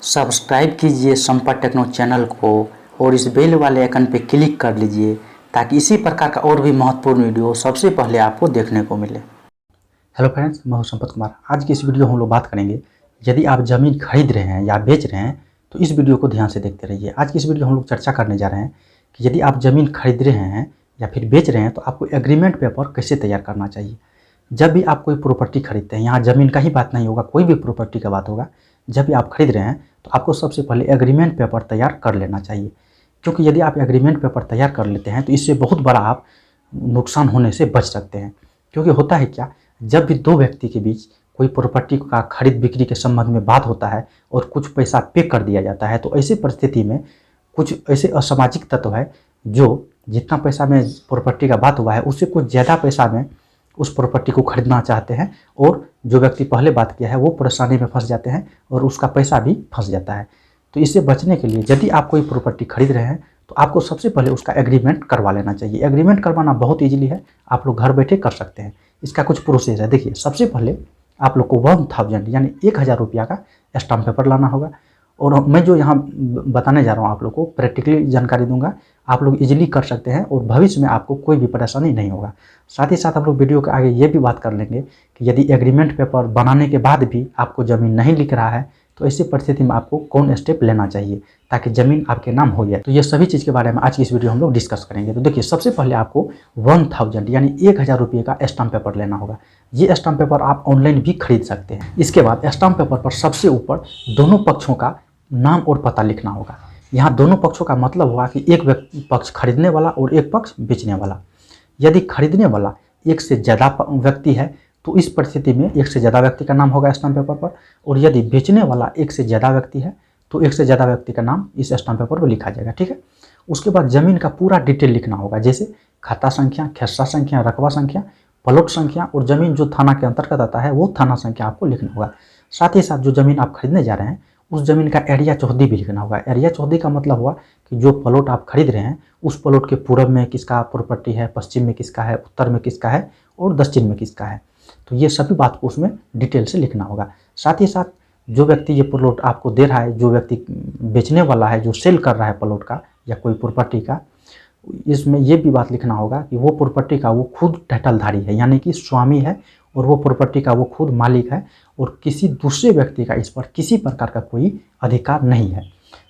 Subscribe कीजिए Sampat techno channel को और इस बेल वाले आइकन पर क्लिक कर लीजिए ताकि इसी प्रकार का और भी महत्वपूर्ण वीडियो सबसे पहले आपको देखने को मिले। हेलो फ्रेंड्स, मैं हूं संपत कुमार। आज की इस वीडियो में हम लोग बात करेंगे, यदि आप ज़मीन खरीद रहे हैं या बेच रहे हैं तो इस वीडियो को ध्यान से देखते रहिए। आज की इस वीडियो में हम लोग चर्चा करने जा रहे हैं कि यदि आप ज़मीन खरीद रहे हैं या फिर बेच रहे हैं तो आपको एग्रीमेंट पेपर कैसे तैयार करना चाहिए। जब भी आप कोई प्रॉपर्टी खरीदते हैं, यहाँ ज़मीन का ही बात नहीं होगा, कोई भी प्रॉपर्टी का बात होगा, जब भी आप खरीद रहे हैं तो आपको सबसे पहले एग्रीमेंट पेपर तैयार कर लेना चाहिए। क्योंकि यदि आप एग्रीमेंट पेपर तैयार कर लेते हैं तो इससे बहुत बड़ा आप नुकसान होने से बच सकते हैं। क्योंकि होता है क्या, जब भी दो व्यक्ति के बीच कोई प्रॉपर्टी का खरीद बिक्री के संबंध में बात होता है और कुछ पैसा पे कर दिया जाता है, तो ऐसी परिस्थिति में कुछ ऐसे असामाजिक तत्व है जो जितना पैसा में प्रॉपर्टी का बात हुआ है उससे कुछ ज़्यादा पैसा में उस प्रॉपर्टी को खरीदना चाहते हैं, और जो व्यक्ति पहले बात किया है वो परेशानी में फंस जाते हैं और उसका पैसा भी फंस जाता है। तो इससे बचने के लिए यदि आप कोई प्रॉपर्टी खरीद रहे हैं तो आपको सबसे पहले उसका एग्रीमेंट करवा लेना चाहिए। एग्रीमेंट करवाना बहुत ईजिली है, आप लोग घर बैठे कर सकते हैं। इसका कुछ प्रोसेस है। देखिए, सबसे पहले आप लोग को 1000 यानी 1000 रुपया का स्टाम्प पेपर लाना होगा। और मैं जो यहाँ बताने जा रहा हूँ आप लोग को प्रैक्टिकली जानकारी दूंगा, आप लोग इजीली कर सकते हैं और भविष्य में आपको कोई भी परेशानी नहीं होगा। साथ ही साथ हम लोग वीडियो के आगे ये भी बात कर लेंगे कि यदि एग्रीमेंट पेपर बनाने के बाद भी आपको ज़मीन नहीं लिख रहा है तो ऐसी परिस्थिति में आपको कौन स्टेप लेना चाहिए ताकि ज़मीन आपके नाम हो जाए। तो ये सभी चीज़ के बारे में आज की इस वीडियो हम लोग डिस्कस करेंगे। तो देखिए, सबसे पहले आपको 1000 यानी 1000 रुपये का स्टाम्प पेपर लेना होगा। ये स्टाम्प पेपर आप ऑनलाइन भी खरीद सकते हैं। इसके बाद स्टाम्प पेपर पर सबसे ऊपर दोनों पक्षों का नाम और पता लिखना होगा। यहाँ दोनों पक्षों का मतलब हुआ कि एक पक्ष खरीदने वाला और एक पक्ष बेचने वाला। यदि खरीदने वाला एक से ज़्यादा व्यक्ति है तो इस परिस्थिति में एक से ज़्यादा व्यक्ति का नाम होगा स्टाम्प पेपर पर, और यदि बेचने वाला एक से ज़्यादा व्यक्ति है तो एक से ज़्यादा व्यक्ति का नाम इस स्टाम्प पेपर पर लिखा जाएगा। ठीक है। उसके बाद ज़मीन का पूरा डिटेल लिखना होगा, जैसे खाता संख्या, खेसरा संख्या, रकबा संख्या, प्लॉट संख्या, और ज़मीन जो थाना के अंतर्गत आता है वो थाना संख्या आपको लिखना होगा। साथ ही साथ जो ज़मीन आप खरीदने जा रहे हैं उस ज़मीन का एरिया चौहदी भी लिखना होगा। एरिया चौहदी का मतलब हुआ कि जो प्लॉट आप खरीद रहे हैं उस प्लॉट के पूर्व में किसका प्रॉपर्टी है, पश्चिम में किसका है, उत्तर में किसका है और दक्षिण में किसका है। तो ये सभी बात को उसमें डिटेल से लिखना होगा। साथ ही साथ जो व्यक्ति ये प्लॉट आपको दे रहा है, जो व्यक्ति बेचने वाला है, जो सेल कर रहा है प्लॉट का या कोई प्रॉपर्टी का, इसमें ये भी बात लिखना होगा कि वो प्रॉपर्टी का वो खुद टाइटलधारी है, यानी कि स्वामी है, और वो प्रॉपर्टी का वो खुद मालिक है और किसी दूसरे व्यक्ति का इस पर किसी प्रकार का कोई अधिकार नहीं है।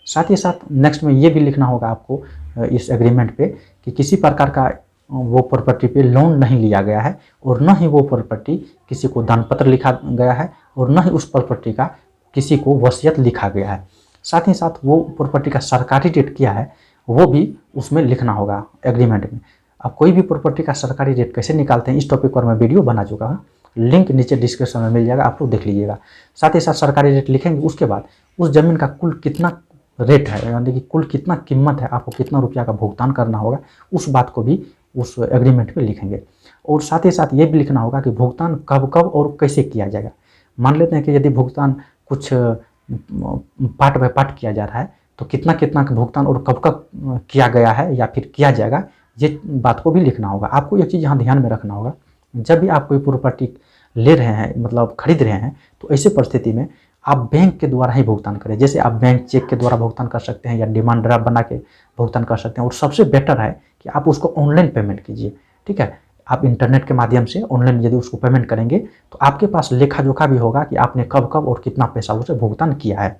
साथ ही साथ नेक्स्ट में ये भी लिखना होगा आपको इस एग्रीमेंट पे कि किसी प्रकार का वो प्रॉपर्टी पे लोन नहीं लिया गया है, और न ही वो प्रॉपर्टी किसी को दान पत्र लिखा गया है, और न ही उस प्रॉपर्टी का किसी को वसीयत लिखा गया है। साथ ही साथ वो प्रॉपर्टी का सरकारी रेट क्या है वो भी उसमें लिखना होगा एग्रीमेंट में। अब कोई भी प्रॉपर्टी का सरकारी रेट कैसे निकालते हैं इस टॉपिक पर मैं वीडियो बना चुका हूँ, लिंक नीचे डिस्क्रिप्शन में मिल जाएगा, आप लोग देख लीजिएगा। साथ ही साथ सरकारी रेट लिखेंगे। उसके बाद उस ज़मीन का कुल कितना रेट है, यानी कि कुल कितना कीमत है, आपको कितना रुपया का भुगतान करना होगा, उस बात को भी उस एग्रीमेंट में लिखेंगे। और साथ ही साथ ये भी लिखना होगा कि भुगतान कब कब और कैसे किया जाएगा। मान लेते हैं कि यदि भुगतान कुछ पार्ट बाय पार्ट किया जा रहा है तो कितना कितना का भुगतान और कब कब किया गया है या फिर किया जाएगा, ये बात को भी लिखना होगा। आपको एक चीज़ यहाँ ध्यान में रखना होगा, जब भी आप कोई प्रॉपर्टी ले रहे हैं, मतलब खरीद रहे हैं, तो ऐसे परिस्थिति में आप बैंक के द्वारा ही भुगतान करें। जैसे आप बैंक चेक के द्वारा भुगतान कर सकते हैं या डिमांड ड्राफ्ट बना के भुगतान कर सकते हैं, और सबसे बेटर है कि आप उसको ऑनलाइन पेमेंट कीजिए। ठीक है। आप इंटरनेट के माध्यम से ऑनलाइन यदि उसको पेमेंट करेंगे तो आपके पास लेखा जोखा भी होगा कि आपने कब कब और कितना पैसा उसे भुगतान किया है।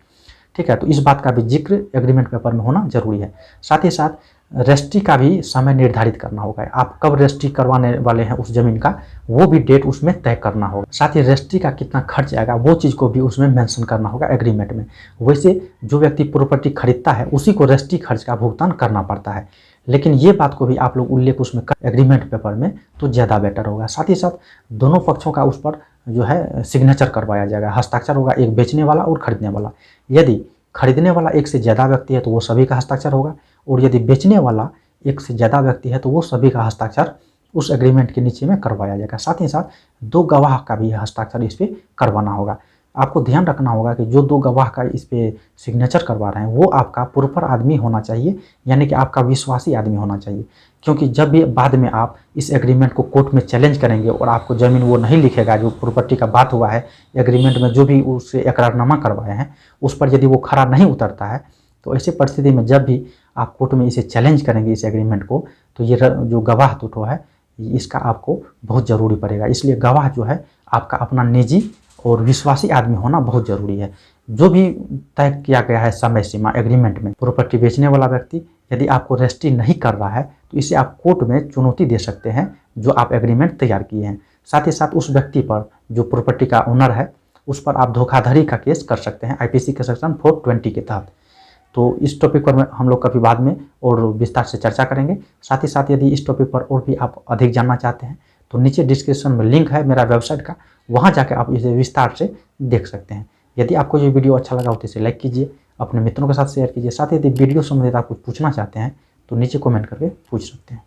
ठीक है। तो इस बात का भी जिक्र एग्रीमेंट पेपर में होना जरूरी है। साथ ही साथ रजिस्ट्री का भी समय निर्धारित करना होगा। आप कब रजिस्ट्री करवाने वाले हैं उस ज़मीन का, वो भी डेट उसमें तय करना होगा। साथ ही रजिस्ट्री का कितना खर्च आएगा वो चीज़ को भी उसमें मेंशन करना होगा एग्रीमेंट में। वैसे जो व्यक्ति प्रॉपर्टी खरीदता है उसी को रजिस्ट्री खर्च का भुगतान करना पड़ता है, लेकिन ये बात को भी आप लोग उल्लेख उसमें एग्रीमेंट पेपर में तो ज़्यादा बेटर होगा। साथ ही साथ दोनों पक्षों का उस पर जो है सिग्नेचर करवाया जाएगा, हस्ताक्षर होगा, एक बेचने वाला और खरीदने वाला। यदि खरीदने वाला एक से ज़्यादा व्यक्ति है तो वो सभी का हस्ताक्षर होगा, और यदि बेचने वाला एक से ज़्यादा व्यक्ति है तो वो सभी का हस्ताक्षर उस एग्रीमेंट के नीचे में करवाया जाएगा। साथ ही साथ 2 गवाह का भी हस्ताक्षर इस पर करवाना होगा। आपको ध्यान रखना होगा कि जो 2 गवाह का इस पर सिग्नेचर करवा रहे हैं वो आपका प्रॉपर आदमी होना चाहिए, यानी कि आपका विश्वासी आदमी होना चाहिए। क्योंकि जब भी बाद में आप इस एग्रीमेंट को कोर्ट में चैलेंज करेंगे और आपको ज़मीन वो नहीं लिखेगा, जो प्रॉपर्टी का बात हुआ है एग्रीमेंट में, जो भी उससे इकरारनामा करवाए हैं उस पर यदि वो खरा नहीं उतरता है, तो ऐसी परिस्थिति में जब भी आप कोर्ट में इसे चैलेंज करेंगे इस एग्रीमेंट को, तो ये जो गवाह टूटो है इसका आपको बहुत ज़रूरी पड़ेगा। इसलिए गवाह जो है आपका अपना निजी और विश्वासी आदमी होना बहुत ज़रूरी है। जो भी तय किया गया है समय सीमा एग्रीमेंट में, प्रॉपर्टी बेचने वाला व्यक्ति यदि आपको रजिस्ट्री नहीं कर रहा है तो इसे आप कोर्ट में चुनौती दे सकते हैं जो आप एग्रीमेंट तैयार किए हैं। साथ ही साथ उस व्यक्ति पर, जो प्रॉपर्टी का ओनर है, उस पर आप धोखाधड़ी का केस कर सकते हैं IPC के सेक्शन 420 के तहत। तो इस टॉपिक पर हम लोग कभी बाद में और विस्तार से चर्चा करेंगे। साथ ही साथ यदि इस टॉपिक पर और भी आप अधिक जानना चाहते हैं तो नीचे डिस्क्रिप्शन में लिंक है मेरा वेबसाइट का, वहाँ जाकर आप इसे विस्तार से देख सकते हैं। यदि आपको ये वीडियो अच्छा लगा हो तो इसे लाइक कीजिए, अपने मित्रों के साथ शेयर कीजिए। साथ ही यदि वीडियो संबंधित आप कुछ पूछना चाहते हैं तो नीचे कमेंट करके पूछ सकते हैं।